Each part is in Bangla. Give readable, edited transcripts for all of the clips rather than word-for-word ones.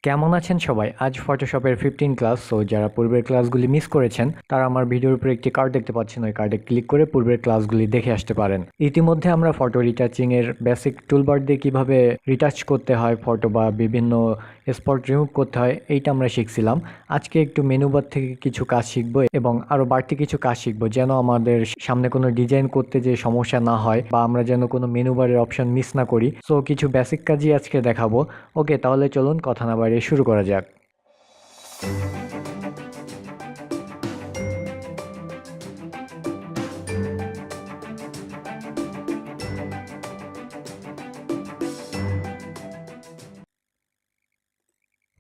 কেমন আছেন সবাই? আজ ফটোশপের 15 ক্লাস। সো যারা পূর্বের ক্লাসগুলি মিস করেছেন তারা আমার ভিডিওর উপরে একটি কার্ড দেখতে পাচ্ছেন, ওই কার্ডে ক্লিক করে পূর্বের ক্লাসগুলি দেখে আসতে পারেন। ইতিমধ্যে আমরা ফটো রিটাচিং এর বেসিক টুলবার দিয়ে কিভাবে রিটাচ করতে হয় ফটো বা বিভিন্ন স্পট রিমুভ করতে হয় এইটা আমরা শিখছিলাম। আজকে একটু মেনু বার থেকে কিছু কাজ শিখবো এবং আরো বাড়তি কিছু কাজ শিখবো, যেন আমাদের সামনে কোনো ডিজাইন করতে যে সমস্যা না হয় বা আমরা যেন কোনো মেনু বারের অপশন মিস না করি। সো কিছু বেসিক কাজই আজকে দেখাবো। ওকে, তাহলে চলুন কথা না বাড়িয়ে শুরু করা যাক।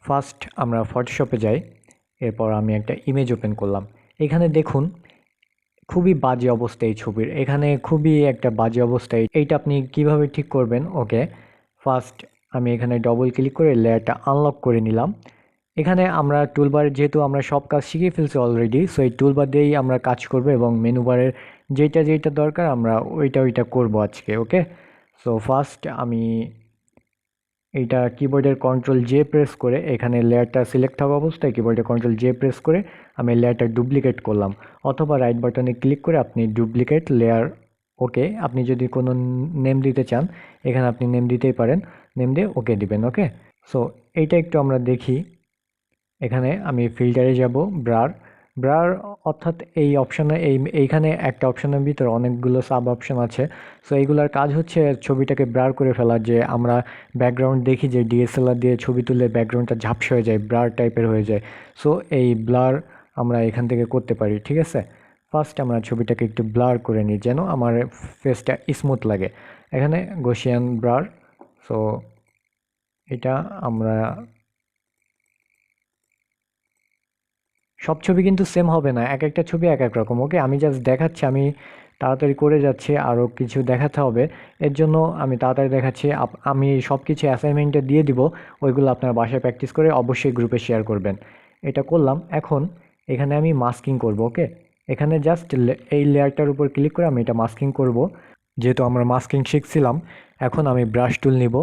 ফার্স্ট আমরা ফটোশপে যাই, এরপর আমি একটা ইমেজ ওপেন করলাম। এখানে দেখুন খুবই বাজে অবস্থা এই ছবির, এখানে খুবই একটা বাজে অবস্থা। এইটা আপনি কিভাবে ঠিক করবেন? ওকে, ফার্স্ট আমি এখানে ডবল ক্লিক করে লেয়ারটা আনলক করে নিলাম। এখানে আমরা টুলবার, যেহেতু আমরা সব কাজ শিখে ফেলছি অলরেডি, সো এই টুলবার দিয়েই আমরা কাজ করব এবং মেনু বারের যেটা যেটা দরকার আমরা ওইটা করব আজকে। ওকে, সো ফার্স্ট আমি এইটা কিবোর্ডের কন্ট্রোল জে প্রেস করে এখানে লেয়ারটা সিলেক্ট থাকা অবস্থায় কিবোর্ডের কন্ট্রোল জে প্রেস করে আমি লেয়ারটা ডুপ্লিকেট করলাম, অথবা রাইট বাটনে ক্লিক করে আপনি ডুপ্লিকেট লেয়ার। ওকে, আপনি যদি কোনো নেম দিতে চান এখানে আপনি নেম দিতেই পারেন, নেম দিয়ে ওকে দিবেন। ওকে, সো এইটা একটু আমরা দেখি। এখানে আমি ফিল্টারে যাব, ব্রার ব্রার অর্থাৎ এই অপশানে এইখানে একটা অপশানের ভিতরে অনেকগুলো সাব অপশান আছে। সো এইগুলোর কাজ হচ্ছে ছবিটাকে ব্রার করে ফেলা। যে আমরা ব্যাকগ্রাউন্ড দেখি যে ডিএসএলআর দিয়ে ছবি তুলে ব্যাকগ্রাউন্ডটা ঝাপসা হয়ে যায়, ব্লার টাইপের হয়ে যায়। সো এই ব্লার আমরা এখান থেকে করতে পারি। ঠিক আছে, ফার্স্ট আমরা ছবিটাকে একটু ব্লার করে নিই যেন আমার ফেসটা স্মুথ লাগে। এখানে গসিয়ান ব্লার। সো এটা আমরা, সব ছবি কিন্তু সেম হবে না, এক একটা ছবি এক এক রকম। ওকে, আমি জাস্ট দেখাচ্ছি, আমি তাড়াতাড়ি করে যাচ্ছি, আরও কিছু দেখাতে হবে। এর জন্য আমি তাড়াতাড়ি দেখাচ্ছি। আমি সব কিছু অ্যাসাইনমেন্টে দিয়ে দিব, ওইগুলো আপনার বাসায় প্র্যাকটিস করে অবশ্যই গ্রুপে শেয়ার করবেন। এটা করলাম। এখন এখানে আমি মাস্কিং করব। ওকে, এখানে জাস্ট এই লেয়ারটার উপর ক্লিক করে আমি এটা মাস্কিং করব। যেহেতু আমরা মাস্কিং শিখছিলাম, এখন আমি ব্রাশ টুল নিব,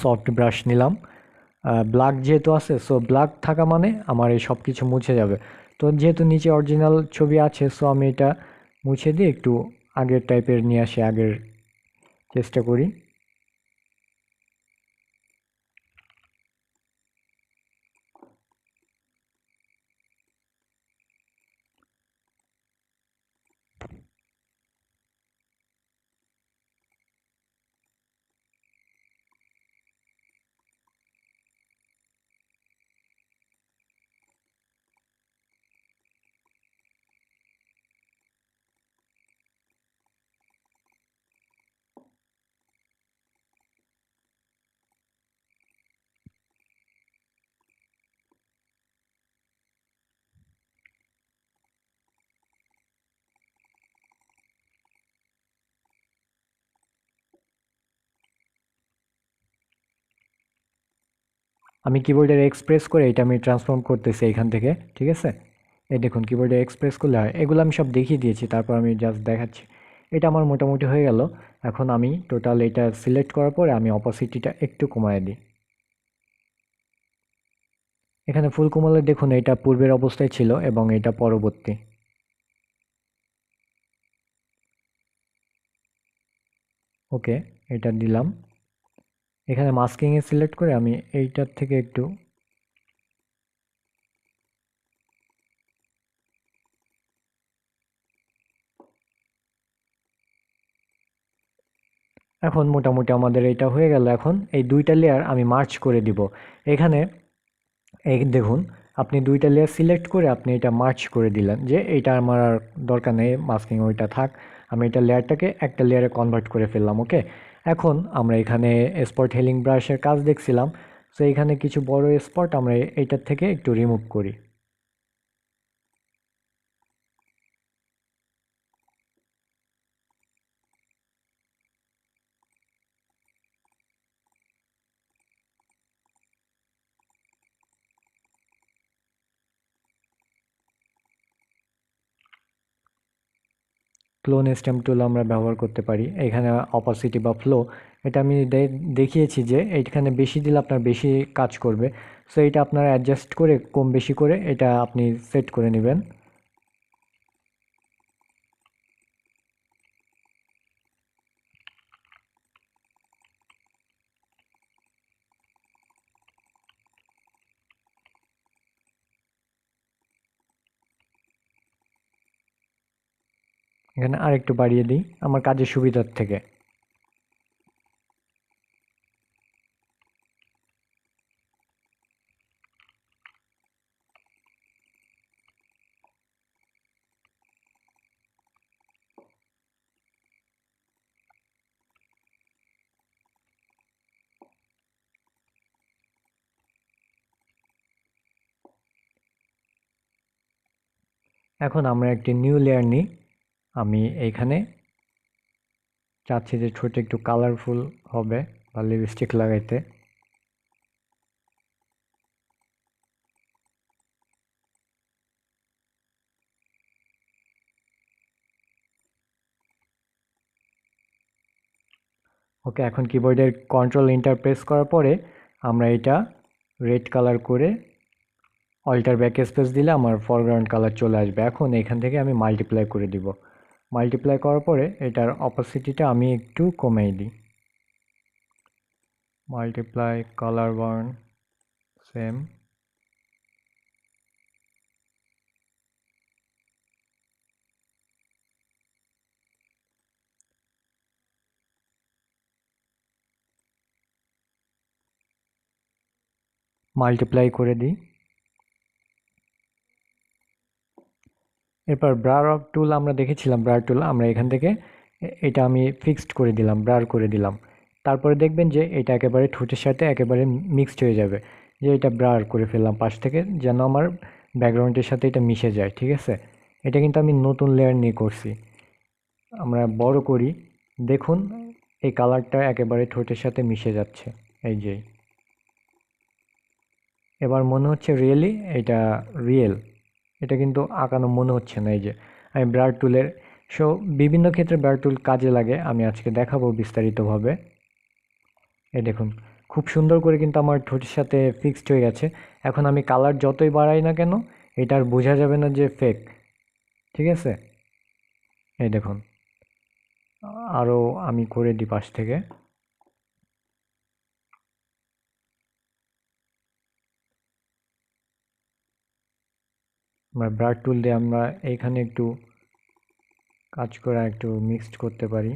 সফট ব্রাশ নিলাম। ব্ল্যাক যেহেতু আছে, সো ব্ল্যাক থাকা মানে আমার এই সব কিছু মুছে যাবে। তো যেহেতু নিচে অরিজিনাল ছবি আছে, সো আমি এটা মুছে দিয়ে একটু আগের টাইপের নিয়ে আসি, আগের চেষ্টা করি। আমি কিবোর্ডের এক্সপ্রেস করে এটা আমি ট্রান্সফর্ম করতেছি এখান থেকে। ঠিক আছে, এই দেখুন কিবোর্ডে এক্সপ্রেস করলে হয়। এগুলো আমি সব দেখিয়ে দিয়েছি, তারপর আমি জাস্ট দেখাচ্ছি। এটা আমার মোটামুটি হয়ে গেল। এখন আমি টোটাল এটা সিলেক্ট করার পরে আমি অপাসিটিটা একটু কমায় দিই। এখানে ফুল কমালে দেখুন এটা পূর্বের অবস্থায় ছিল এবং এটা পরবর্তী। ওকে, এটা দিলাম। এখানে মাস্কিংয়ে সিলেক্ট করে আমি এইটার থেকে একটু, এখন মোটামুটি আমাদের এটা হয়ে গেল। এখন এই দুইটা লেয়ার আমি মার্চ করে দিব। এখানে এই দেখুন, আপনি দুইটা লেয়ার সিলেক্ট করে আপনি এটা মার্চ করে দিলেন যে এইটা আমার আর দরকার নেই, মাস্কিং ওইটা থাক। আমি এটা লেয়ারটাকে একটা লেয়ারে কনভার্ট করে ফেললাম। ওকে, এখন আমরা এখানে স্পট হেলিং ব্রাশের কাজ দেখছিলাম। সো এখানে কিছু বড় স্পট আমরা এইটার থেকে একটু রিমুভ করি। ক্লোন স্ট্যাম্প টুল আমরা ব্যবহার করতে পারি। এখানে অপাসিটি বা ফ্লো এটা আমি দেখিয়েছি যে এইখানে বেশি দিলে আপনার বেশি কাজ করবে। সো এটা আপনারা অ্যাডজাস্ট করে কম বেশি করে এটা আপনি সেট করে নেবেন। এখানে আরেকটু বাড়িয়ে দিই আমার কাজের সুবিধার থেকে। এখন আমরা একটি নিউ লেয়ার নিই। আমি এইখানে চাচ্ছি যে ছোট একটু কালারফুল হবে বা লিপস্টিক লাগাইতে। ওকে, এখন কিবোর্ডের কন্ট্রোল এন্টার প্রেস করার পরে আমরা এটা রেড কালার করে অল্টার ব্যাক স্পেস দিলে আমার ফরগ্রাউন্ড কালার চলে আসবে। এখন এখান থেকে আমি মাল্টিপ্লাই করে দিব। মাল্টিপ্লাই করার পরে এটার অপাসিটিটা আমি একটু কমিয়ে দিই। Multiply colour burn same. Multiply করে দিই। এরপর ব্রার টুল আমরা দেখেছিলাম, ব্রার টুল আমরা এখান থেকে এটা আমি ফিক্সড করে দিলাম, ব্রার করে দিলাম। তারপরে দেখবেন যে এটা একেবারে ঠোঁটের সাথে একেবারে মিক্সড হয়ে যাবে। যে এটা ব্রার করে ফেললাম পাশ থেকে যেন আমার ব্যাকগ্রাউন্ডের সাথে এটা মিশে যায়। ঠিক আছে, এটা কিন্তু আমি নতুন লেয়ার নিয়ে করছি। আমরা বড় করি, দেখুন এই কালারটা একেবারে ঠোঁটের সাথে মিশে যাচ্ছে। এই যে এবার মনে হচ্ছে রিয়েলি এটা রিয়েল, এটা কিন্তু আঁকানো মনে হচ্ছে না। এই যে আমি ব্রার টুলের বিভিন্ন ক্ষেত্রে ব্রার টুল কাজে লাগে, আমি আজকে দেখাবো বিস্তারিতভাবে। এই দেখুন খুব সুন্দর করে কিন্তু আমার ঠোঁটের সাথে ফিক্সড হয়ে গেছে। এখন আমি কালার যতই বাড়াই না কেন এটা আর বোঝা যাবে না যে ফেক। ঠিক আছে, এই দেখুন আরও আমি করে দিই পাশ থেকে। আমরা ব্রার টুল দিয়ে আমরা এইখানে একটু কাজ করে একটু মিক্সড করতে পারি।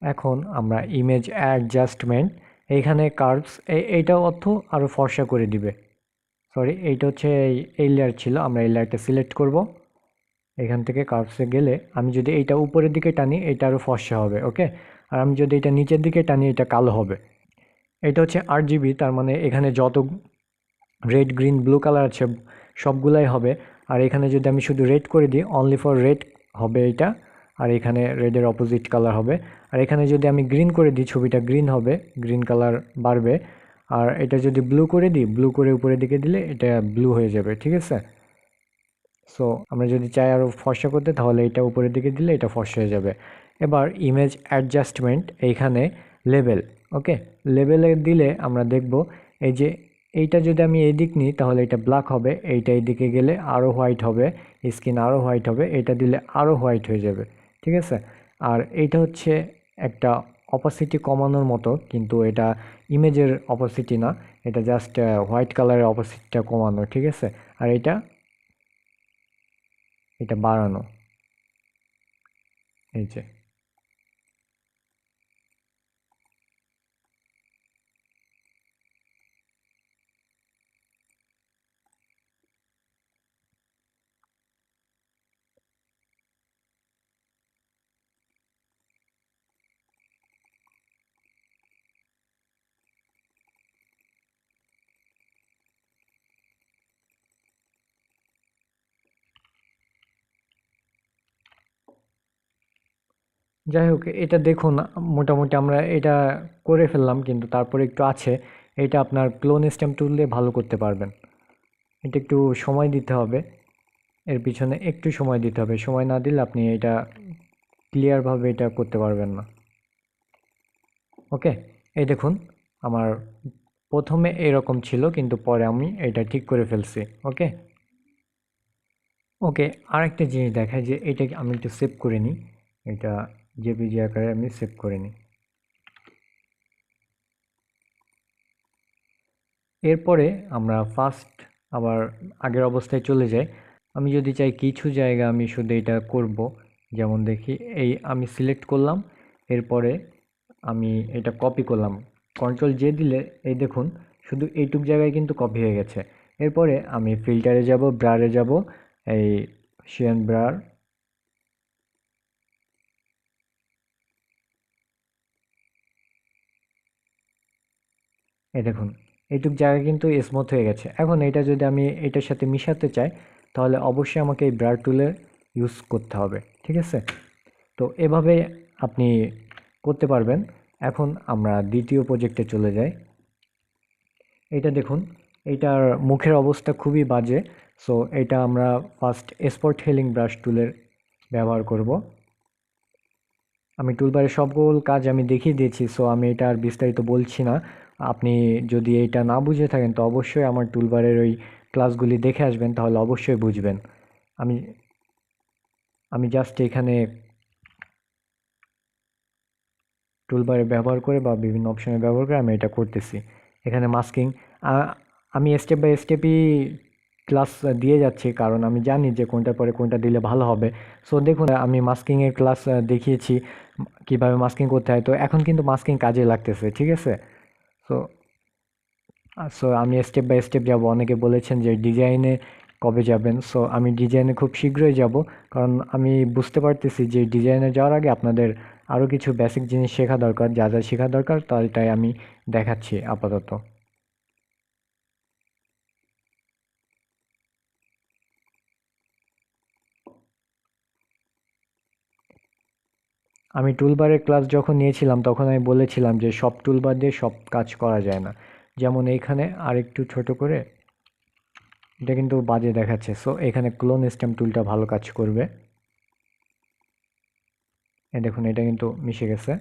এখন আমরা ইমেজ অ্যাডজাস্টমেন্ট, এইখানে কার্ভস এইটা অর্থ আরও ফর্সা করে দিবে। সরি, এইটা হচ্ছে এই লেয়ার ছিল, আমরা এই লেয়ারটা সিলেক্ট করব। এখান থেকে কার্ভসে গেলে আমি যদি এইটা উপরের দিকে টানি এটা আরও ফর্সা হবে। ওকে, আর আমি যদি এটা নিচের দিকে টানি এটা কালো হবে। এটা হচ্ছে 8 GB, তার মানে এখানে যত রেড গ্রিন ব্লু কালার আছে সবগুলাই হবে। আর এখানে যদি আমি শুধু রেড করে দিই, অনলি ফর রেড হবে এইটা, আর এখানে রেডের অপোজিট কালার হবে। আর এখানে যদি আমি গ্রিন করে দিই ছবিটা গ্রিন হবে, গ্রিন কালার বাড়বে। আর এটা যদি ব্লু করে দিই, ব্লু করে উপরের দিকে দিলে এটা ব্লু হয়ে যাবে। ঠিক আছে, সো আমরা যদি চাই আরও ফর্সা করতে তাহলে এটা উপরের দিকে দিলে এটা ফর্সা হয়ে যাবে। এবার ইমেজ অ্যাডজাস্টমেন্ট, এইখানে লেবেল। ওকে, লেবেলে দিলে আমরা দেখব এই যে এইটা যদি আমি এই দিক নিই তাহলে এটা ব্ল্যাক হবে, এইটা এইদিকে গেলে আরও হোয়াইট হবে, স্কিন আরও হোয়াইট হবে, এটা দিলে আরও হোয়াইট হয়ে যাবে। ঠিক আছে, আর এইটা হচ্ছে একটা অপাসিটি কমানোর মতো, কিন্তু এটা ইমেজের অপাসিটি না, এটা জাস্ট হোয়াইট কালারের অপাসিটিটা কমানো। ঠিক আছে, আর এটা এটা বাড়ানো। এই যে যাই হোক এটা দেখুন মোটামুটি আমরা এটা করে ফেললাম, কিন্তু তারপরে একটু আছে। এটা আপনার ক্লোন স্ট্যাম্প টুল দিয়ে ভালো করতে পারবেন, এটা একটু সময় দিতে হবে। এর পিছনে একটু সময় দিতে হবে, সময় না দিলে আপনি এটা ক্লিয়ারভাবে এটা করতে পারবেন না। ওকে, এই দেখুন আমার প্রথমে এরকম ছিল কিন্তু পরে আমি এটা ঠিক করে ফেলছি। ওকে ওকে, আরেকটা জিনিস দেখায় যে এটা আমি একটু সেভ করে নিই, এটা জেপিজি আকারে আমি সেভ করে নিই। এরপরে আমরা ফার্স্ট আবার আগের অবস্থায় চলে যাই। আমি যদি চাই কিছু জায়গা আমি শুধু এটা করব, যেমন দেখি এই আমি সিলেক্ট করলাম, এরপরে আমি এটা কপি করলাম, কন্ট্রোল জে দিলে এই দেখুন শুধু এইটুক জায়গায় কিন্তু কপি হয়ে গেছে। এরপরে আমি ফিল্টারে যাব, ব্রারে যাব, এই শিয়ান ব্রার, এই দেখুন এইটুক জায়গা কিন্তু স্মুথ হয়ে গেছে। এখন এটা যদি আমি এটার সাথে মিশাতে চাই তাহলে অবশ্যই আমাকে এই ব্রার টুলের ইউজ করতে হবে, ঠিক আছে? তো এভাবে আপনি করতে পারবেন। এখন আমরা দ্বিতীয় প্রজেক্টে চলে যাই। এটা দেখুন, এইটার মুখের অবস্থা খুবই বাজে। সো এটা আমরা ফার্স্ট স্পট হেলিং ব্রাশ টুলের ব্যবহার করব। আমি টুলবারে সকল কাজ আমি দেখিয়ে দিয়েছি, সো আমি এটা আর বিস্তারিত বলছি না। আপনি যদি এটা না বুঝে থাকেন তো অবশ্যই আমার টুলবারের ওই ক্লাসগুলি দেখে আসবেন, তাহলে অবশ্যই বুঝবেন। আমি আমি জাস্ট এখানে টুলবারে ব্যবহার করে বা বিভিন্ন অপশনে ব্যবহার করে আমি এটা করতেছি। এখানে মাস্কিং আমি স্টেপ বাই স্টেপই ক্লাস দিয়ে যাচ্ছি, কারণ আমি জানি যে কোনটার পরে কোনটা দিলে ভালো হবে। সো দেখুন আমি মাস্কিংয়ের ক্লাস দেখিয়েছি কিভাবে মাস্কিং করতে হয়, তো এখন কিন্তু মাস্কিং কাজে লাগতেছে, ঠিক আছে? সো সো আমি স্টেপ বাই স্টেপ যাব। অনেকে বলেছেন যে ডিজাইনে কবে যাবেন, সো আমি ডিজাইনে খুব শীঘ্রই যাব, কারণ আমি বুঝতে পারতেছি যে ডিজাইনে যাওয়ার আগে আপনাদের আরও কিছু বেসিক জিনিস শেখা দরকার, যা যা শেখা দরকার তাই আমি দেখাচ্ছি আপাতত। আমি টুলবারের ক্লাস যখন নিয়েছিলাম তখন আমি বলেছিলাম যে সব টুলবার দিয়ে সব কাজ করা যায় না। যেমন এইখানে আরেকটু ছোট করে এটা কিন্তু বাজে দেখাচ্ছে, সো এখানে ক্লোন স্টেম টুলটা ভালো কাজ করবে। এই দেখুন এটা কিন্তু মিশে গেছে।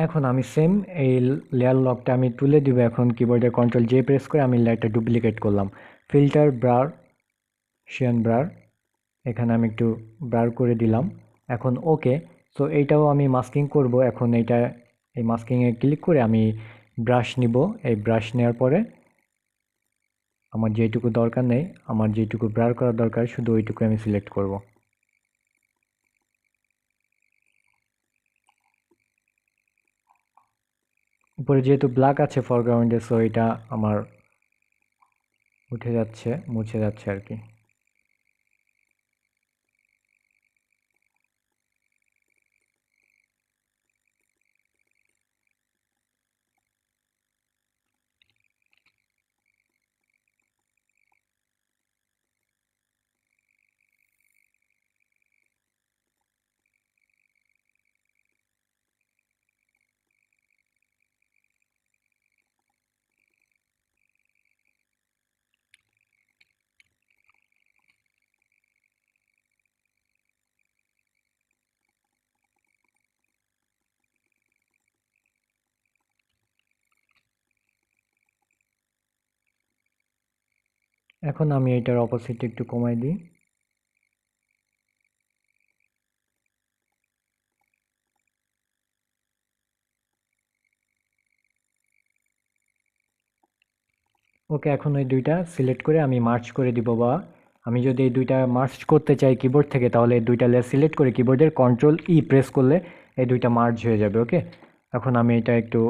এখন আমি সেম এই লেয়ার লকটা আমি তুলে দিব। এখন কিবোর্ডের কন্ট্রোল জে প্রেস করে আমি লেয়ারটা ডুপ্লিকেট করলাম। ফিল্টার ব্রার, শিয়ান ব্রার, এখানে আমি একটু ব্রার করে দিলাম। এখন ওকে। সো এইটাও আমি মাস্কিং করব। এখন এইটা এই মাস্কিংয়ে ক্লিক করে আমি ব্রাশ নিব। এই ব্রাশ নেওয়ার পরে আমার যেটুকু দরকার নেই, আমার যেটুকু ব্রার করা দরকার শুধু ওইটুকু আমি সিলেক্ট করব। উপরে যেহেতু ব্ল্যাক আছে ফরগ্রাউন্ডে, সো এটা আমার উঠে যাচ্ছে, মুছে যাচ্ছে আর কি। এখন আমি এটার অপোসিট একটু কমাই দিই। ওকে, এখন ওই দুইটা সিলেক্ট করে আমি মার্চ করে দিব, বা আমি যদি এই দুইটা মার্চ করতে চাই কিবোর্ড থেকে, তাহলে এই দুইটা লেয়ার সিলেক্ট করে কিবোর্ডের কন্ট্রোল ই প্রেস করলে এই দুইটা মার্জ হয়ে যাবে। ওকে, এখন আমি এটা একটু,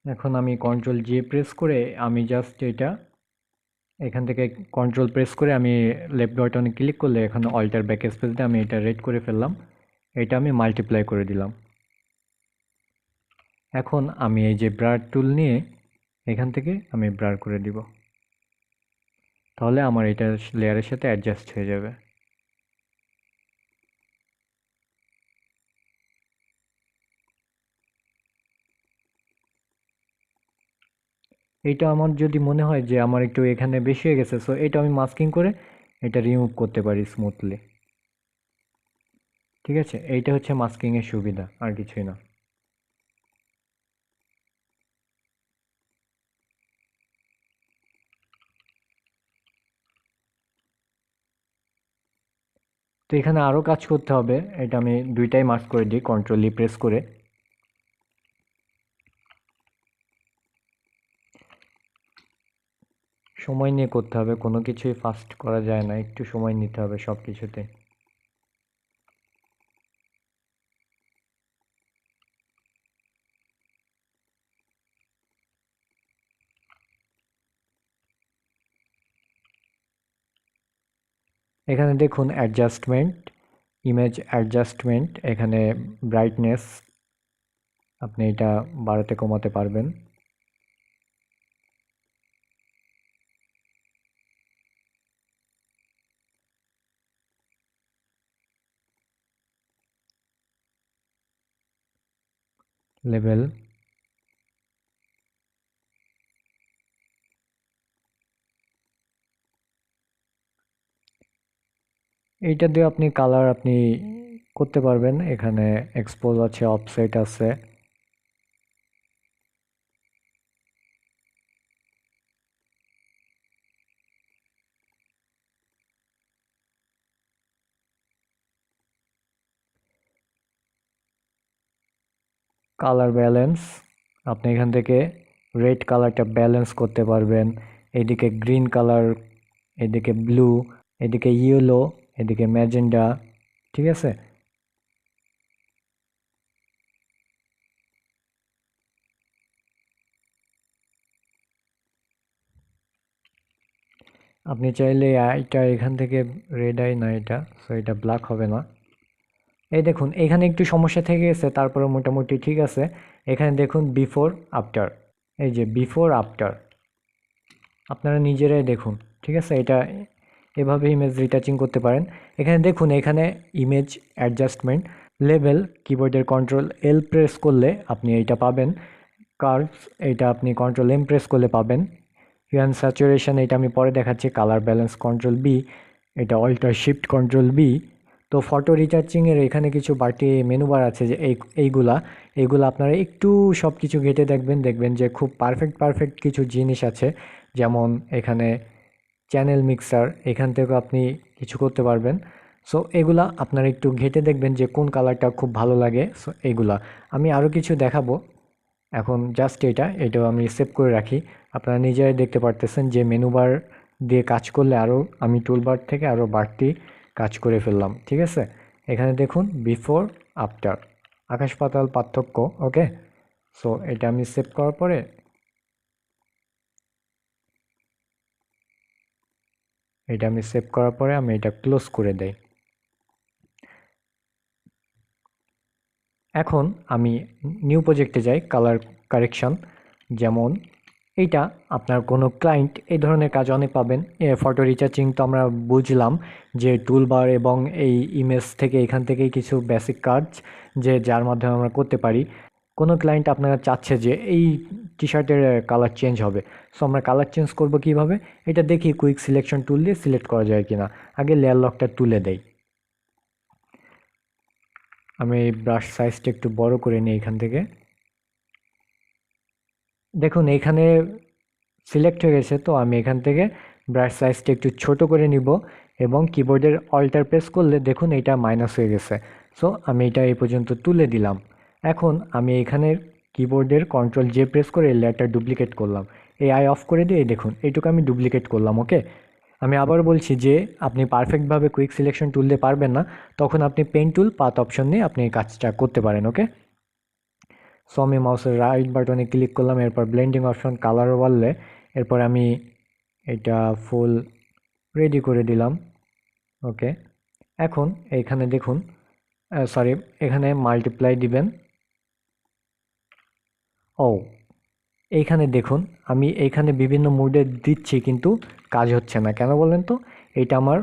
এখন আমি কন্ট্রোল জে প্রেস করে আমি জাস্ট এটা এখান থেকে কন্ট্রোল প্রেস করে আমি লেফট বাটনে ক্লিক করলে এখন অল্টার ব্যাক স্পেস দিয়ে আমি এটা রেড করে ফেললাম। এটা আমি মাল্টিপ্লাই করে দিলাম। এখন আমি এই যে ব্রার টুল নিয়ে এখান থেকে আমি ব্রার করে দিব, তাহলে আমার এটা লেয়ারের সাথে অ্যাডজাস্ট হয়ে যাবে। এইটা আমার যদি মনে হয় যে আমার একটু এখানে বেশি হয়ে গেছে, সো এটা আমি মাস্কিং করে এটা রিমুভ করতে পারি স্মুথলি। ঠিক আছে, এইটা হচ্ছে মাস্কিংয়ের সুবিধা, আর কিছুই না। তো এখানে আরও কাজ করতে হবে। এটা আমি দুইটাই মাস্ক করে দিই কন্ট্রোল ই প্রেস করে। সময় নিয়ে করতে হবে, কোনো কিছুই ফাস্ট করা যায় না, একটু সময় নিতে হবে সব কিছুতে। এখানে দেখুন অ্যাডজাস্টমেন্ট, ইমেজ অ্যাডজাস্টমেন্ট, এখানে ব্রাইটনেস আপনি এটা বাড়াতে কমাতে পারবেন। লেভেল, এইটা দিয়ে আপনি কালার আপনি করতে পারবেন। এখানে এক্সপোজ আছে, অফসেট আছে, কালার ব্যালেন্স, আপনি এখান থেকে রেড কালারটা ব্যালেন্স করতে পারবেন। এদিকে গ্রিন কালার, এদিকে ব্লু, এদিকে ইয়েলো, এদিকে ম্যাজেন্ডা। ঠিক আছে, আপনি চাইলে এটা এখান থেকে রেড আই না এটা, সো এটা ব্ল্যাক হবে না। এই দেখুন এখানে একটু সমস্যা থেকে গেছে, তারপরে মোটামুটি ঠিক আছে। এখানে দেখুন বিফোর আফটার, এই যে বিফোর আফটার আপনারা নিজেরাই দেখুন। ঠিক আছে, এটা এভাবে ইমেজ রিটাচিং করতে পারেন। এখানে দেখুন, এখানে ইমেজ অ্যাডজাস্টমেন্ট, লেভেল, কিবোর্ডের কন্ট্রোল এল প্রেস করলে আপনি এইটা পাবেন। কার্ভস, এইটা আপনি কন্ট্রোল এম প্রেস করলে পাবেন। হিউয়ান স্যাচুরেশন, এটা আমি পরে দেখাচ্ছি। কালার ব্যালেন্স কন্ট্রোল বি, এটা অল্টার শিফট কন্ট্রোল বি। তো ফটো রিটাচিংয়ের এখানে কিছু বাড়তি মেনু বার আছে, যে এইগুলা এইগুলা আপনারা একটু সব কিছু ঘেঁটে দেখবেন, দেখবেন যে খুব পারফেক্ট পারফেক্ট কিছু জিনিস আছে। যেমন এখানে চ্যানেল মিক্সার, এখান থেকেও আপনি কিছু করতে পারবেন। সো এগুলা আপনারা একটু ঘেঁটে দেখবেন যে কোন কালারটা খুব ভালো লাগে। সো এইগুলা আমি আরও কিছু দেখাবো। এখন জাস্ট এটাও আমি সেভ করে রাখি। আপনারা নিজেরাই দেখতে পারতেছেন যে মেনু বার দিয়ে কাজ করলে আরও আমি টুলবার থেকে আরও বাড়তি কাজ করে ফেললাম। ঠিক আছে, এখানে দেখুন বিফোর আফটার, আকাশ পাতাল পার্থক্য। ওকে, সো এটা আমি সেভ করার পরে আমি এটা ক্লোজ করে দেই। এখন আমি নিউ প্রজেক্টে যাই, কালার কারেকশন, যেমন এইটা আপনার কোনো ক্লায়েন্ট এই ধরনের কাজ অনেক পাবেন। ফটো রিচার্জিং তো আমরা বুঝলাম যে টুলবার এবং এই ইমেজ থেকে এখান থেকেই কিছু বেসিক কাজ যে যার মাধ্যমে আমরা করতে পারি। কোনো ক্লায়েন্ট আপনারা চাচ্ছে যে এই টি শার্টের কালার চেঞ্জ হবে, সো আমরা কালার চেঞ্জ করব কিভাবে, এটা দেখি কুইক সিলেকশন টুল দিয়ে সিলেক্ট করা যায় কিনা। আগে লেয়ার লকটা তুলে দেই। আমি এই ব্রাশ সাইজটা একটু বড় করে নিই এখান থেকে। দেখুন এখানে সিলেক্ট হয়ে গেছে, তো আমি এখান থেকে ব্রাশ সাইজটা একটু ছোট করে নিব এবং কিবোর্ডের অল্টার প্রেস করলে দেখুন এটা মাইনাস হয়ে গেছে। সো আমি এটা এই পর্যন্ত তুলে দিলাম। এখন আমি এখানের কিবোর্ডের কন্ট্রোল জে প্রেস করে এই লেয়ারটা ডুপ্লিকেট করলাম। এই আই অফ করে দিয়ে দেখুন এইটুকু আমি ডুপ্লিকেট করলাম। ওকে, আমি আবার বলছি যে আপনি পারফেক্টভাবে কুইক সিলেকশন টুল দিয়ে পারবেন না, তখন আপনি পেন টুল পাথ অপশন নিয়ে আপনি এই কাজটা করতে পারেন। ওকে, সো আমি মাউসের রাইট বাটনে ক্লিক করলাম, এরপর ব্লেন্ডিং অপশন কালার বললে এরপর আমি এটা ফুল রেডি করে দিলাম। ওকে, এখন এইখানে দেখুন, সরি, এখানে মাল্টিপ্লাই দিবেন। ও, এইখানে দেখুন আমি এইখানে বিভিন্ন মুডে দিচ্ছি কিন্তু কাজ হচ্ছে না কেন বলেন তো? এটা আমার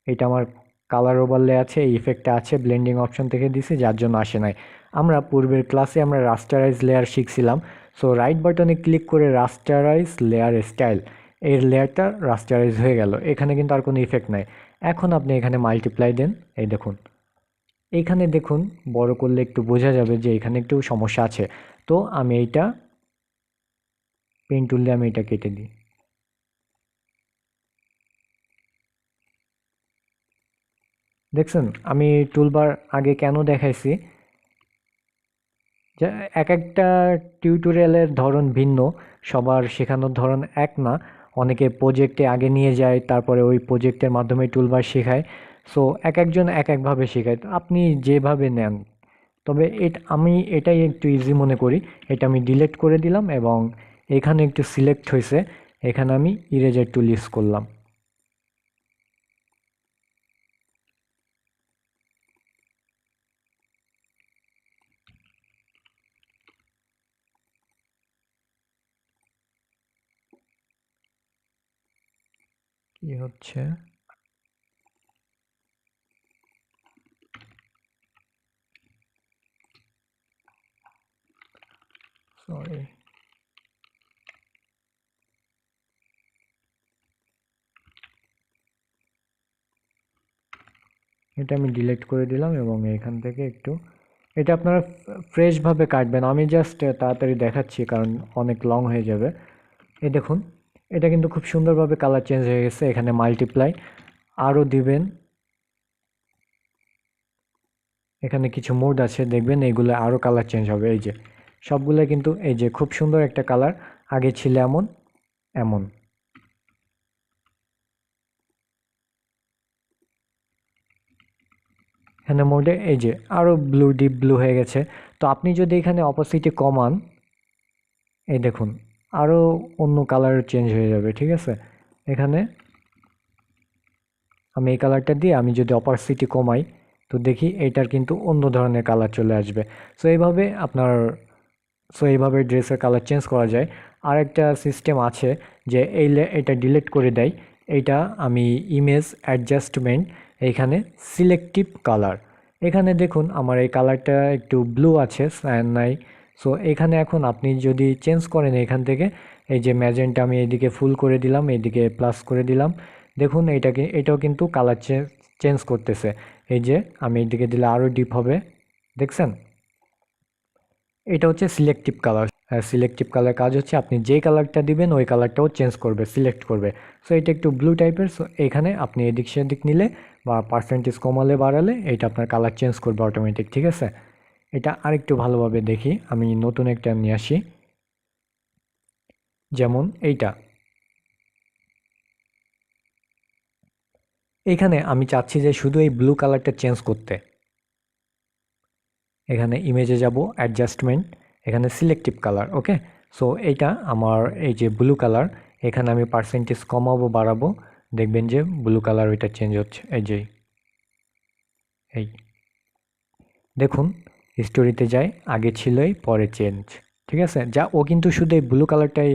এটা আমার কালার ওভারলে আছে, এই ইফেক্টটা আছে, ব্লেন্ডিং অপশন থেকে দিছি যার জন্য আসে নাই। আমরা পূর্বের ক্লাসে আমরা রাস্টারাইজ লেয়ার শিখছিলাম। সো রাইট বাটনে ক্লিক করে রাস্টারাইজ লেয়ার স্টাইল, এর লেয়ারটা রাস্টারাইজ হয়ে গেল, এখানে কিন্তু আর কোনো ইফেক্ট নাই। এখন আপনি এখানে মাল্টিপ্লাই দেন, এই দেখুন এইখানে দেখুন বড় করলে একটু বোঝা যাবে যে এখানে একটু সমস্যা আছে। তো আমি এইটা পেন টুল দিয়ে আমি এটা কেটে দিই। দেখছেন আমি টুলবার আগে কেন দেখাইছি, যে এক একটা টিউটোরিয়ালের ধরন ভিন্ন, সবার শেখানোর ধরন এক না। অনেকে প্রজেক্টে আগে নিয়ে যায়, তারপরে ওই প্রজেক্টের মাধ্যমে টুলবার শেখায়। সো এক একজন এক একভাবে শেখায়, তো আপনি যেভাবে নেন। তবে আমি এটাই একটু ইজি মনে করি। এটা আমি ডিলিট করে দিলাম এবং এখানে একটু সিলেক্ট হয়েছে, এখানে আমি ইরেজার টুল ইউজ করলাম। কি হচ্ছে, সরি, এটা আমি ডিলিট করে দিলাম এবং এখান থেকে একটু এটা আপনারা ফ্রেশভাবে কাটবেন। আমি জাস্ট তাড়াতাড়ি দেখাচ্ছি কারণ অনেক লং হয়ে যাবে। এই দেখুন এটা কিন্তু খুব সুন্দরভাবে কালার চেঞ্জ হয়ে গেছে। এখানে মাল্টিপ্লাই আরও দিবেন, এখানে কিছু মোড আছে দেখবেন, এইগুলো আরও কালার চেঞ্জ হবে। এই যে সবগুলো কিন্তু এই যে খুব সুন্দর একটা কালার, আগে ছিল এমন এমন। এখানে মোডে এই যে আরও ব্লু, ডিপ ব্লু হয়ে গেছে। তো আপনি যদি এখানে অপোসিটি কমান, এই দেখুন আরও অন্য কালার চেঞ্জ হয়ে যাবে। ঠিক আছে, এখানে আমি এই কালারটা দিয়ে আমি যদি অপারসিটি কমাই, তো দেখি এইটার কিন্তু অন্য ধরনের কালার চলে আসবে। সো এইভাবে এইভাবে ড্রেসের কালার চেঞ্জ করা যায়। আর একটা সিস্টেম আছে যে এটা ডিলিট করে দেয়। এইটা আমি ইমেজ অ্যাডজাস্টমেন্ট, এইখানে সিলেক্টিভ কালার, এখানে দেখুন আমার এই কালারটা একটু ব্লু আছে, সায়ান নাই। সো এখানে এখন আপনি যদি চেঞ্জ করেন এখান থেকে, এই যে ম্যাজেন্টা আমি এইদিকে ফুল করে দিলাম, এইদিকে প্লাস করে দিলাম, দেখুন এটাও কিন্তু কালার চেঞ্জ করতেছে। এই যে আমি এইদিকে দিলে আরও ডিপ হবে, দেখছেন? এটা হচ্ছে সিলেক্টিভ কালার। সিলেক্টিভ কালার কাজ হচ্ছে আপনি যেই কালারটা দিবেন ওই কালারটাও চেঞ্জ করবে, সিলেক্ট করবে। সো এটা একটু ব্লু টাইপের। সো এখানে আপনি এদিক সেদিক নিলে বা পার্সেন্টেজ কমালে বাড়ালে এটা আপনার কালার চেঞ্জ করবে অটোমেটিক। ঠিক আছে, এটা আরেকটু ভালোভাবে দেখি, আমি নতুন একটা নিয়ে আসি, যেমন এইটা। এখানে আমি চাচ্ছি যে শুধু এই ব্লু কালারটা চেঞ্জ করতে। এখানে ইমেজে যাব, অ্যাডজাস্টমেন্ট, এখানে সিলেক্টিভ কালার। ওকে, সো এইটা আমার এই যে ব্লু কালার, এখানে আমি পার্সেন্টেজ কমাবো বাড়াবো, দেখবেন যে ব্লু কালার ওইটা চেঞ্জ হচ্ছে। এই যে এই দেখুন হিস্টোরিতে যাই, আগে ছিলই পরে চেঞ্জ। ঠিক আছে, যা ও কিন্তু শুধু এই ব্লু কালারটাই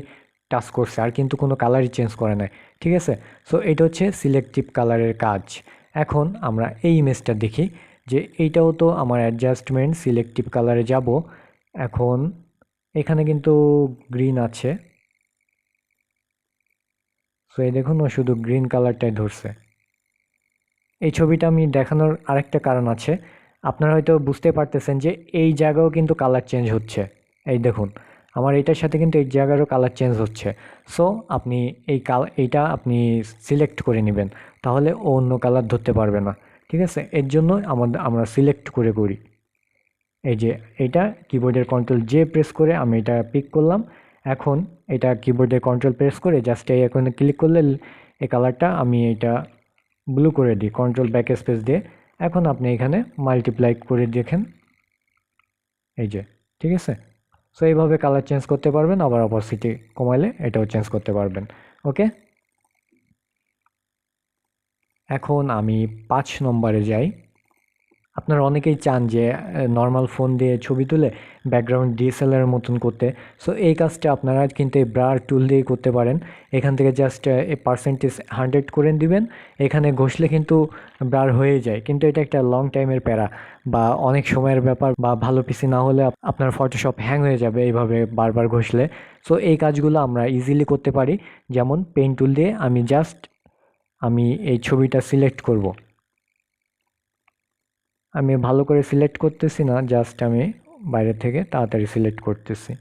টাচ করছে, আর কিন্তু কোনো কালারই চেঞ্জ করে নাই। ঠিক আছে, সো এটা হচ্ছে সিলেক্টিভ কালারের কাজ। এখন আমরা এই ইমেজটা দেখি যে এইটাও তো আমার অ্যাডজাস্টমেন্ট সিলেক্টিভ কালারে যাব। এখন এখানে কিন্তু গ্রিন আছে, সো এই দেখুন ও শুধু গ্রিন কালারটাই ধরছে। এই ছবিটা আমি দেখানোর আরেকটা কারণ আছে, আপনারা হয়তো বুঝতে পারতেছেন যে এই জায়গাও কিন্তু কালার চেঞ্জ হচ্ছে। এই দেখুন আমার এটার সাথে কিন্তু এই জায়গারও কালার চেঞ্জ হচ্ছে। সো আপনি এইটা আপনি সিলেক্ট করে নেবেন, তাহলে ও অন্য কালার ধরতে পারবে না। ঠিক আছে, এর জন্য আমরা সিলেক্ট করে করি। এই যে এইটা কিবোর্ডের কন্ট্রোল জে প্রেস করে আমি এটা পিক করলাম। এখন এটা কিবোর্ডের কন্ট্রোল প্রেস করে জাস্ট এই এখানে ক্লিক করলে এই কালারটা আমি এটা ব্লু করে দিই কন্ট্রোল ব্যাক স্পেস দিয়ে। এখন আপনি এখানে মাল্টিপ্লাই করে দেখেন, এই যে ঠিক আছে। সো এইভাবে কালার চেঞ্জ করতে পারবেন, আবার অপোসিটি কমাইলে এটাও চেঞ্জ করতে পারবেন। ওকে, এখন আমি 5 নম্বরে যাই। আপনারা অনেকেই চান যে নর্মাল ফোন দিয়ে ছবি তুলে ব্যাকগ্রাউন্ড ডিএসএলআরের মতন করতে। সো এই কাজটা আপনারা কিন্তু এই ব্রার টুল দিয়েই করতে পারেন। এখান থেকে জাস্ট এই পার্সেন্টেজ 100 করে দিবেন, এখানে ঘষলে কিন্তু ব্রার হয়ে যায়, কিন্তু এটা একটা লং টাইমের প্যারা বা অনেক সময়ের ব্যাপার, বা ভালো পিসি না হলে আপনার ফটোশপ হ্যাং হয়ে যাবে এইভাবে বারবার ঘষলে। সো এই কাজগুলো আমরা ইজিলি করতে পারি। যেমন পেন টুল দিয়ে আমি এই ছবিটা সিলেক্ট করব। আমি ভালো করে সিলেক্ট করতেছি না, জাস্ট আমি বাইরে থেকে তাড়াতাড়ি সিলেক্ট করতেছি।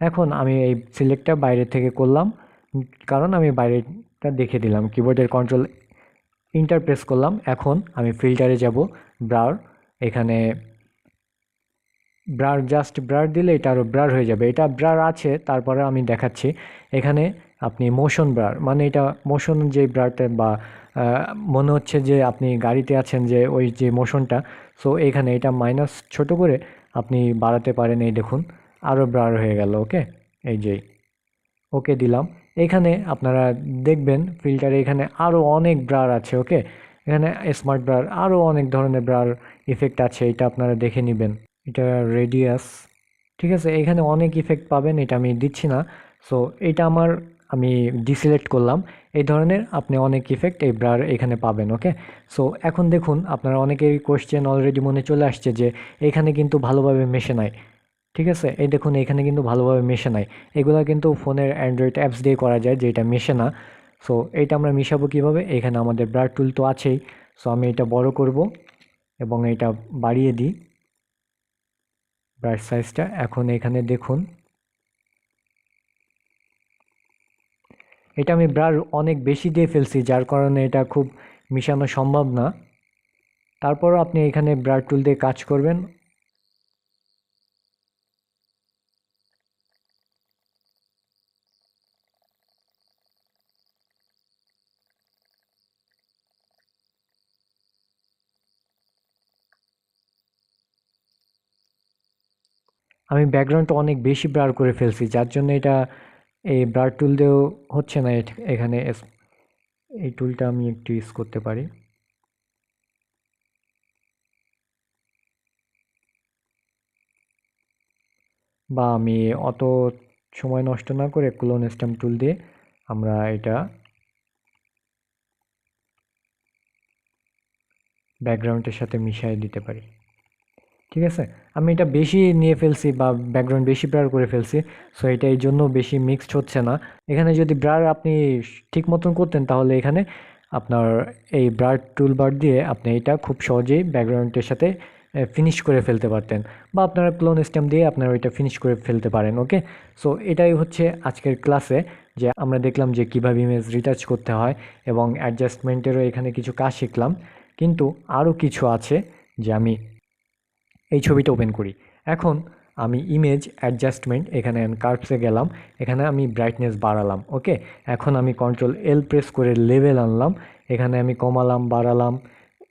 এখন আমি এই সিলেক্টটা বাইরে থেকে করলাম, কারণ আমি বাইরেটা দেখে দিলাম। কিবোর্ডের কন্ট্রোল ইন্টার প্রেস করলাম। এখন আমি ফিল্টারে যাব, ব্রার, এখানে ব্রার, জাস্ট ব্রার দিলে এটা আরও ব্রার হয়ে যাবে। এটা ব্রার আছে, তারপরে আমি দেখাচ্ছি। এখানে আপনি মোশন ব্রার, মানে এটা মোশন যে ব্রারটা, বা মনে হচ্ছে যে আপনি গাড়িতে আছেন যে ওই যে মোশনটা। সো এখানে এটা মাইনাস ছোট করে আপনি বাড়াতে পারেন। এই দেখুন আরও ব্রার হয়ে গেল। ওকে, এই যে ওকে দিলাম। এখানে আপনারা দেখবেন ফিল্টারে এখানে আরও অনেক ব্রার আছে। ওকে, এখানে স্মার্ট ব্রার, আরও অনেক ধরনের ব্রার ইফেক্ট আছে, এটা আপনারা দেখে নেবেন। এটা রেডিয়াস, ঠিক আছে, এখানে অনেক ইফেক্ট পাবেন, এটা আমি দিচ্ছি না। সো এটা আমি ডিসিলেক্ট করলাম। এই ধরনের আপনি অনেক ইফেক্ট এই ব্রার এখানে পাবেন। ওকে, সো এখন দেখুন আপনারা অনেকেরই কোশ্চেন অলরেডি মনে চলে আসছে যে এখানে কিন্তু ভালোভাবে মেশে নাই। ঠিক আছে, এই দেখুন এখানে কিন্তু ভালোভাবে মেশে নাই। এগুলো কিন্তু ফোনের অ্যান্ড্রয়েড অ্যাপস দিয়ে করা যায়, যে এটা মেশে না। সো এইটা আমরা মিশাবো কীভাবে? এখানে আমাদের ব্রার টুল তো আছেই। সো আমি এটা বড় করব এবং এটা বাড়িয়ে দিই ব্রাশ সাইজটা। এখন এখানে দেখুন এটা আমি ব্রার অনেক বেশি দিয়ে ফেলছি, যার কারণে এটা খুব মিশানো সম্ভব না। তারপরও আপনি এখানে ব্রার টুল দিয়ে কাজ করবেন। আমি ব্যাকগ্রাউন্ডটা অনেক বেশি ব্লার করে ফেলছি, যার জন্য এটা এই ব্লার টুল দিয়েও হচ্ছে না। এখানে এই টুলটা আমি একটু ইউজ করতে পারি, বা আমি অত সময় নষ্ট না করে ক্লোন স্ট্যাম্প টুল দিয়ে আমরা এটা ব্যাকগ্রাউন্ডের সাথে মিশিয়ে দিতে পারি। ঠিক আছে, আমি এটা বেশি নিয়ে ফেলছি বা ব্যাকগ্রাউন্ড বেশি ব্লার করে ফেলছি। সো এটা এই জন্য বেশি মিক্সড হচ্ছে না। এখানে যদি ব্লার আপনি ঠিক মতন করতেন, তাহলে এখানে আপনার এই ব্লার টুল বার দিয়ে আপনি এটা খুব সহজেই ব্যাকগ্রাউন্ডের সাথে ফিনিশ করে ফেলতে পারতেন, বা আপনারা ক্লোন স্ট্যাম্প দিয়ে আপনারা ওইটা ফিনিশ করে ফেলতে পারেন। ওকে, সো এটাই হচ্ছে আজকের ক্লাসে, যে আমরা দেখলাম যে কীভাবে ইমেজ রিটাচ করতে হয় এবং অ্যাডজাস্টমেন্টেরও এখানে কিছু কাজ শিখলাম। কিন্তু আরও কিছু আছে, যে আমি এই ছবিটা ওপেন করি। এখন আমি ইমেজ অ্যাডজাস্টমেন্ট, এখানে আমি কার্ভসে গেলাম, এখানে আমি ব্রাইটনেস বাড়ালাম। ওকে, এখন আমি কন্ট্রোল এল প্রেস করে লেভেল আনলাম, এখানে আমি কমালাম বাড়ালাম,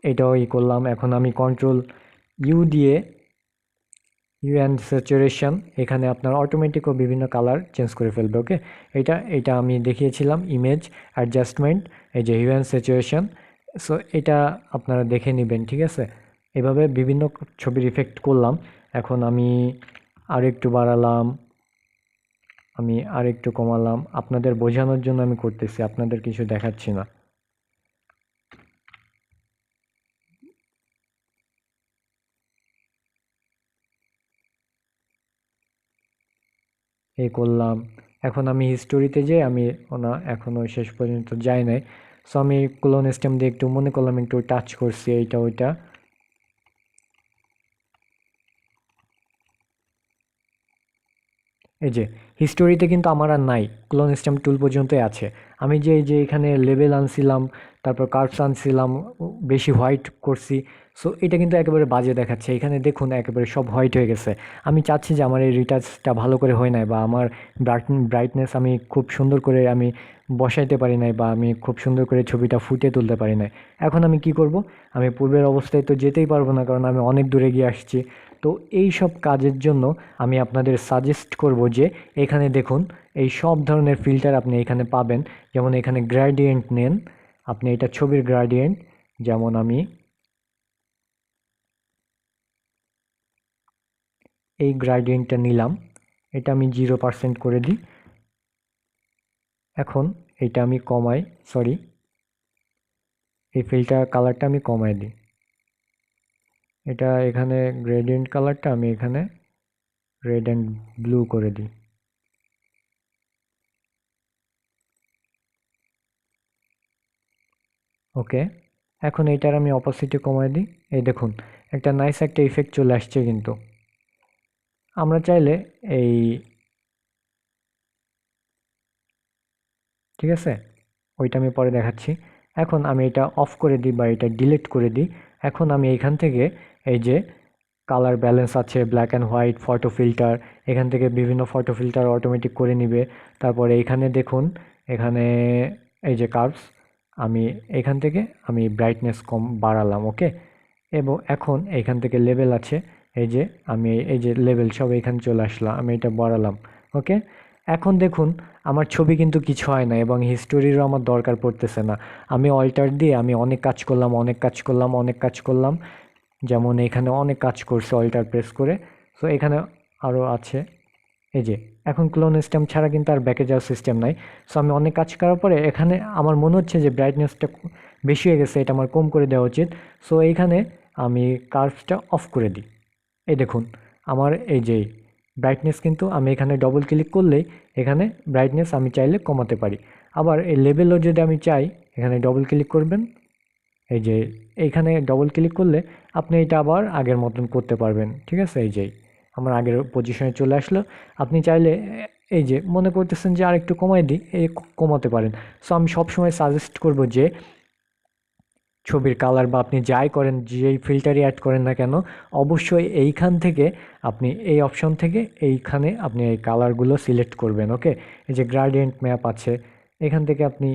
এটাও করলাম। এখন আমি কন্ট্রোল ইউ দিয়ে হিউ অ্যান্ড স্যাচুরেশন, এখানে আপনার অটোমেটিক ও বিভিন্ন কালার চেঞ্জ করে ফেলবে। ওকে, এটা আমি দেখিয়েছিলাম ইমেজ অ্যাডজাস্টমেন্ট, এই যে হিউ অ্যান্ড স্যাচুরেশন। সো এটা আপনারা দেখে নেবেন, ঠিক আছে। এভাবে বিভিন্ন ছবির ইফেক্ট করলাম। এখন আমি আরেকটু বাড়ালাম, আমি আরেকটু কমালাম, আপনাদের বোঝানোর জন্য আমি করতেছি, আপনাদের কিছু দেখাচ্ছি না। এই করলাম। এখন আমি হিস্টোরিতে যাই, আমি এখনো শেষ পর্যন্ত যাই নাই। সো আমি ক্লোন স্টেম দিয়ে একটু মনে করলাম, একটু টাচ করছি এইটা ওইটা। এই যে হিস্টোরিতে কিন্তু আমার আর নাই, ক্লোন স্ট্যাম্প টুল পর্যন্তই আছে। আমি যে এই যে এখানে লেবেল আনছিলাম, তারপর কার্ভস আনছিলাম, বেশি হোয়াইট করছি। সো এটা কিন্তু একেবারে বাজে দেখাচ্ছে, এখানে দেখুন একেবারে সব হোয়াইট হয়ে গেছে। আমি চাচ্ছি যে আমার এই রিটাচটা ভালো করে হয় নাই, বা আমার ব্রাইটনেস আমি খুব সুন্দর করে আমি বসাইতে পারি নাই, বা আমি খুব সুন্দর করে ছবিটা ফুটিয়ে তুলতে পারি নাই। এখন আমি কি করব? আমি পূর্বের অবস্থায় তো যেতেই পারবো না, কারণ আমি অনেক দূরে গিয়ে আসছি। তো এই সব কাজের জন্য আমি আপনাদের সাজেস্ট করব যে এখানে দেখুন, এই সব ধরনের ফিল্টার আপনি এখানে পাবেন। যেমন এখানে গ্রেডিয়েন্ট নেন, আপনি এটা ছবির গ্রেডিয়েন্ট, যেমন আমি এই গ্রেডিয়েন্টটা নিলাম, এটা আমি 0% করে দিই। এখন এটা আমি কমাই, সরি, এই ফিল্টার কালারটা আমি কমাই দিই। এটা এখানে গ্রেডিয়েন্ট কালারটা আমি এখানে রেড অ্যান্ড ব্লু করে দিই। ওকে, এখন এইটার আমি অপাসিটি কমাই দিই। এই দেখুন, একটা নাইস একটা ইফেক্ট চলে আসছে। কিন্তু আমরা চাইলে এই, ঠিক আছে, ওইটা আমি পরে দেখাচ্ছি। এখন আমি এটা অফ করে দিই বা এটা ডিলিট করে দিই। এখন আমি এইখান থেকে এই যে কালার ব্যালেন্স আছে, black and white, photo filter, এখান থেকে বিভিন্ন ফটো ফিল্টার অটোমেটিক করে নিবে। তারপরে এইখানে দেখুন, এখানে এই যে কার্ভস, আমি এখান থেকে আমি ব্রাইটনেস কম বাড়ালাম। ওকে, এবং এখন এইখান থেকে লেভেল আছে, এই যে আমি এই যে লেভেল সব এখানে চলে আসলাম, আমি এটা বাড়ালাম। ওকে, এখন দেখুন আমার ছবি কিন্তু কিছু হয় না, এবং হিস্টোরিরও আমার দরকার পড়তেছে না। আমি অল্টার দিয়ে আমি অনেক কাজ করলাম, অনেক কাজ করলাম, অনেক কাজ করলাম। যেমন এখানে অনেক কাজ করছে অল্টার প্রেস করে। সো এখানে আরও আছে, এই যে এখন ক্লোন স্ট্যাম্প ছাড়া কিন্তু আর ব্যাকে যাওয়ার সিস্টেম নাই। সো আমি অনেক কাজ করার পরে এখানে আমার মনে হচ্ছে যে ব্রাইটনেসটা বেশি হয়ে গেছে, এটা আমার কম করে দেওয়া উচিত। সো এইখানে আমি কার্ভসটা অফ করে দিই। এই দেখুন আমার এই যে ব্রাইটনেস, কিন্তু আমি এখানে ডবল ক্লিক করলেই এখানে ব্রাইটনেস আমি চাইলে কমাতে পারি। আবার এই লেভেলও যদি আমি চাই, এখানে ডবল ক্লিক করবেন, এই যে এইখানে ডবল ক্লিক করলে আপনি এটা আবার আগের মতন করতে পারবেন। ঠিক আছে, এই যে আমার আগের পজিশনে চলে আসলো। আপনি চাইলে এই যে মনে করতেছেন যে আরেকটু কমাই দিই, এই কমাতে পারেন। সো আমি সবসময় সাজেস্ট করব যে ছবির কালার বা আপনি যাই করেন, যেই ফিল্টারই অ্যাড করেন না কেন, অবশ্যই এইখান থেকে আপনি এই অপশন থেকে এইখানে আপনি এই কালারগুলো সিলেক্ট করবেন। ওকে, এই যে গ্রাডিয়েন্ট ম্যাপ আছে, এখান থেকে আপনি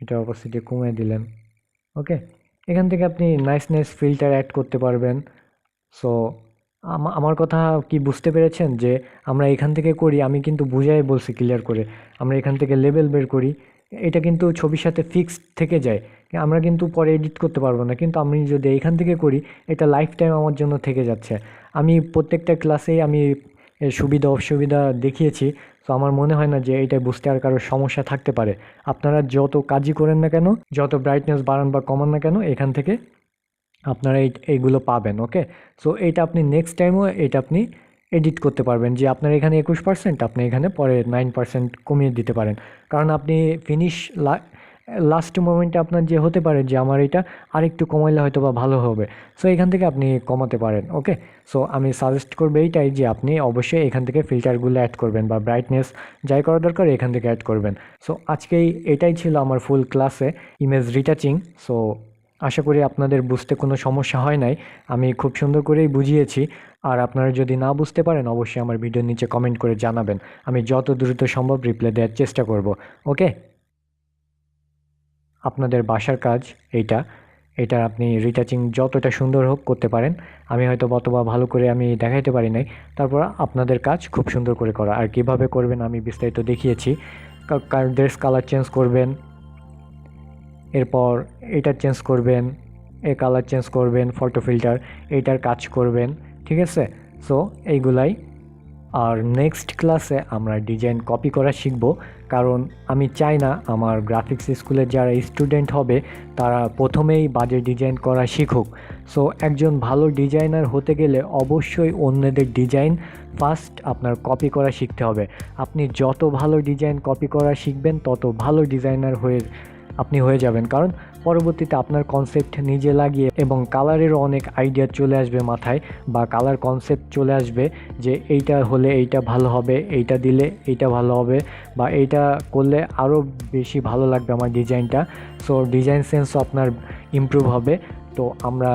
এটা অপাসিটি কমিয়ে দিলেন। ওকে, এখান থেকে আপনি নাইস নাইস ফিল্টার অ্যাড করতে পারবেন। সো আমার কথা কি বুঝতে পেরেছেন যে আমরা এখান থেকে করি? আমি কিন্তু বুঝাই বলছি ক্লিয়ার করে। আমরা এখান থেকে লেবেল বের করি, এটা কিন্তু ছবির সাথে ফিক্সড থেকে যায়, আমরা কিন্তু পরে এডিট করতে পারবো না। কিন্তু আমি যদি এইখান থেকে করি, এটা লাইফ টাইম আমার জন্য থেকে যাচ্ছে। আমি প্রত্যেকটা ক্লাসেই আমি এর সুবিধা অসুবিধা দেখিয়েছি। তো আমার মনে হয় না যে এটা বুঝতে আর কারো সমস্যা থাকতে পারে। আপনারা যত কাজই করেন না কেন, যত ব্রাইটনেস বাড়ান বা কমান না কেন, এখান থেকে আপনারা এইগুলো পাবেন। ওকে, সো এইটা আপনি নেক্সট টাইমও এটা আপনি এডিট করতে পারবেন, যে আপনার এখানে 21%, আপনি এখানে পরে 9% কমিয়ে দিতে পারেন। কারণ আপনি ফিনিশ লাস্ট মোমেন্টে আপনার যে হতে পারে যে আমার এটা আরেকটু কমাইলে হয়তো বা ভালো হবে। সো এখান থেকে আপনি কমাতে পারেন। ওকে, সো আমি সাজেস্ট করবো এইটাই যে আপনি অবশ্যই এখান থেকে ফিল্টারগুলো অ্যাড করবেন, বা ব্রাইটনেস যাই করা দরকার এখান থেকে অ্যাড করবেন। সো আজকেই এটাই ছিল আমার ফুল ক্লাসে ইমেজ রিটাচিং। সো আশা করি আপনাদের বুঝতে কোনো সমস্যা হয় নাই, আমি খুব সুন্দর করেই বুঝিয়েছি। আর আপনারা যদি না বুঝতে পারেন অবশ্যই আমার ভিডিওর নিচে কমেন্ট করে জানাবেন, আমি যত দ্রুত সম্ভব রিপ্লাই দেওয়ার চেষ্টা করব। ওকে, আপনাদের বাসার কাজ এইটা, এটার আপনি রিটাচিং যতটা সুন্দর হোক করতে পারেন। আমি হয়তো অথবা ভালো করে আমি দেখাইতে পারি নাই, তারপর আপনাদের কাজ খুব সুন্দর করে করা। আর কিভাবে করবেন আমি বিস্তারিত দেখিয়েছি। ড্রেস কালার চেঞ্জ করবেন, এরপর এটা চেঞ্জ করবেন, এ কালার চেঞ্জ করবেন, ফটো ফিল্টার এইটার কাজ করবেন, ঠিক আছে? সো এইগুলাই। আর নেক্সট ক্লাসে আমরা ডিজাইন কপি করা শিখব, কারণ আমি চাই না আমার গ্রাফিক্স স্কুলের যারা স্টুডেন্ট হবে তারা প্রথমেই বাজে ডিজাইন করা শিখুক। সো একজন ভালো ডিজাইনার হতে গেলে অবশ্যই অন্যদের ডিজাইন ফার্স্ট আপনার কপি করা শিখতে হবে। আপনি যত ভালো ডিজাইন কপি করা শিখবেন তত ভালো ডিজাইনার আপনি হয়ে যাবেন, কারণ পরবর্তীতে আপনার কনসেপ্ট নিজে লাগিয়ে এবং কালারেরও অনেক আইডিয়া চলে আসবে মাথায়, বা কালার কনসেপ্ট চলে আসবে যে এইটা হলে এইটা ভালো হবে, এইটা দিলে এইটা ভালো হবে, বা এইটা করলে আরও বেশি ভালো লাগবে আমার ডিজাইনটা। সো ডিজাইন সেন্সও আপনার ইমপ্রুভ হবে। তো আমরা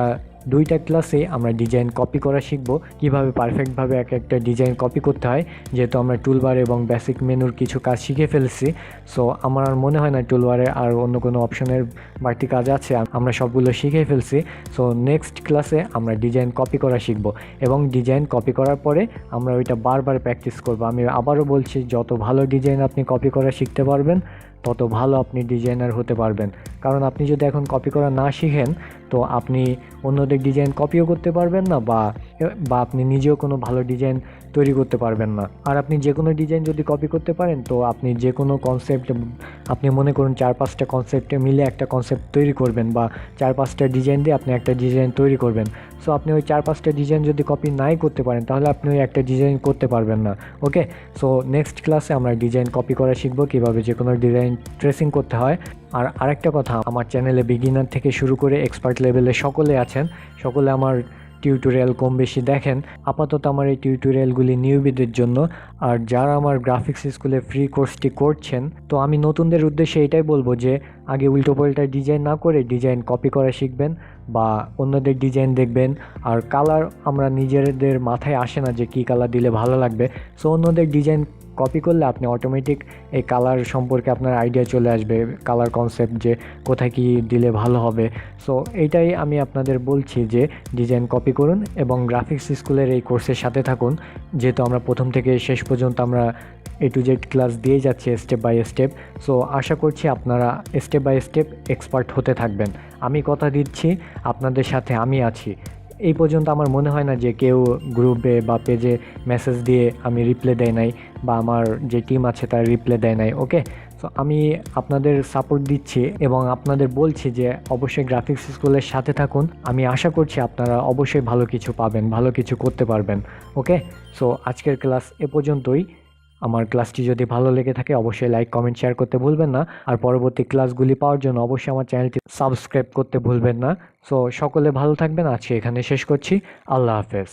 দুইটা ক্লাসে আমরা ডিজাইন কপি করা শিখব, কিভাবে পারফেক্টভাবে এক একটা ডিজাইন কপি করতে হয়। যেহেতু আমরা টুলবার এবং বেসিক মেনুর কিছু কাজ শিখে ফেলছি, সো আমার আর মনে হয় না টুলবারে আর অন্য কোনো অপশনের বাড়তি কাজ আছে, আমরা সবগুলো শিখে ফেলছি। সো নেক্সট ক্লাসে আমরা ডিজাইন কপি করা শিখব, এবং ডিজাইন কপি করার পরে আমরা ওইটা বারবার প্র্যাকটিস করব। আমি আবারও বলছি, যত ভালো ডিজাইন আপনি কপি করা শিখতে পারবেন তত ভালো আপনি ডিজাইনার হতে পারবেন। কারণ আপনি যদি এখন কপি করা না শিখেন তো আপনি অন্যদের ডিজাইন কপিও করতে পারবেন না, বা আপনি নিজেও কোনো ভালো ডিজাইন তৈরি করতে পারবেন না। আর আপনি যে কোনো ডিজাইন যদি কপি করতে পারেন তো আপনি যে কোনো কনসেপ্ট, আপনি মনে করুন 4-5টা কনসেপ্টে মিলে একটা কনসেপ্ট তৈরি করবেন, বা 4-5টা ডিজাইন দিয়ে আপনি একটা ডিজাইন তৈরি করবেন। সো আপনি ওই 4-5টা ডিজাইন যদি কপি নাই করতে পারেন তাহলে আপনি ওই একটা ডিজাইন করতে পারবেন না। ওকে, সো নেক্সট ক্লাসে আমরা ডিজাইন কপি করা শিখবো, কীভাবে যে কোনো ডিজাইন ট্রেসিং করতে হয়। আর আরেকটা কথা, আমার চ্যানেলে বিগিনার থেকে শুরু করে এক্সপার্ট লেভেলে সকলে আছেন, সকলে আমার টিউটোরিয়াল কম বেশি দেখেন। আপাতত আমার এই টিউটোরিয়ালগুলি নিউবিদের জন্য। আর যারা আমার গ্রাফিক্স স্কুলে ফ্রি কোর্সটি করছেন, তো আমি নতুনদের উদ্দেশ্যে এটাই বলবো যে আগে উল্টোপাল্টা ডিজাইন না করে ডিজাইন কপি করা শিখবেন, বা অন্যদের ডিজাইন দেখবেন। আর কালার আমরা নিজেদের মাথায় আসে না যে কী কালার দিলে ভালো লাগবে, সো অন্যদের ডিজাইন কপি করলে আপনি অটোমেটিক এই কালার সম্পর্কে আপনার আইডিয়া চলে আসবে, কালার কনসেপ্ট যে কোথায় কী দিলে ভালো হবে। সো এইটাই আমি আপনাদের বলছি যে ডিজাইন কপি করুন এবং গ্রাফিক্স স্কুলের এই কোর্সের সাথে থাকুন। যেহেতু আমরা প্রথম থেকে শেষ পর্যন্ত আমরা A to Z ক্লাস দিয়ে যাচ্ছি স্টেপ বাই স্টেপ। সো আশা করছি আপনারা স্টেপ বাই স্টেপ এক্সপার্ট হতে থাকবেন। আমি কথা দিচ্ছি, আপনাদের সাথে আমি আছি। এই পর্যন্ত আমার মনে হয় না যে কেউ গ্রুপে বা পেজে মেসেজ দিয়ে আমি রিপ্লাই দেয় নাই, বা আমার যে টিম আছে তার রিপ্লাই দেয় নাই। ওকে, সো আমি আপনাদের সাপোর্ট দিচ্ছি এবং আপনাদের বলছি যে অবশ্যই গ্রাফিক্স স্কুলের সাথে থাকুন। আমি আশা করছি আপনারা অবশ্যই ভালো কিছু পাবেন, ভালো কিছু করতে পারবেন। ওকে, সো আজকের ক্লাস এ পর্যন্তই। আমার ক্লাসটি যদি ভালো লেগে থাকে অবশ্যই লাইক, কমেন্ট, শেয়ার করতে ভুলবেন না। আর পরবর্তী ক্লাসগুলি পাওয়ার জন্য অবশ্যই আমার চ্যানেলটি সাবস্ক্রাইব করতে ভুলবেন না। সো সকলে ভালো থাকবেন, আজকে এখানে শেষ করছি। আল্লাহ হাফেজ।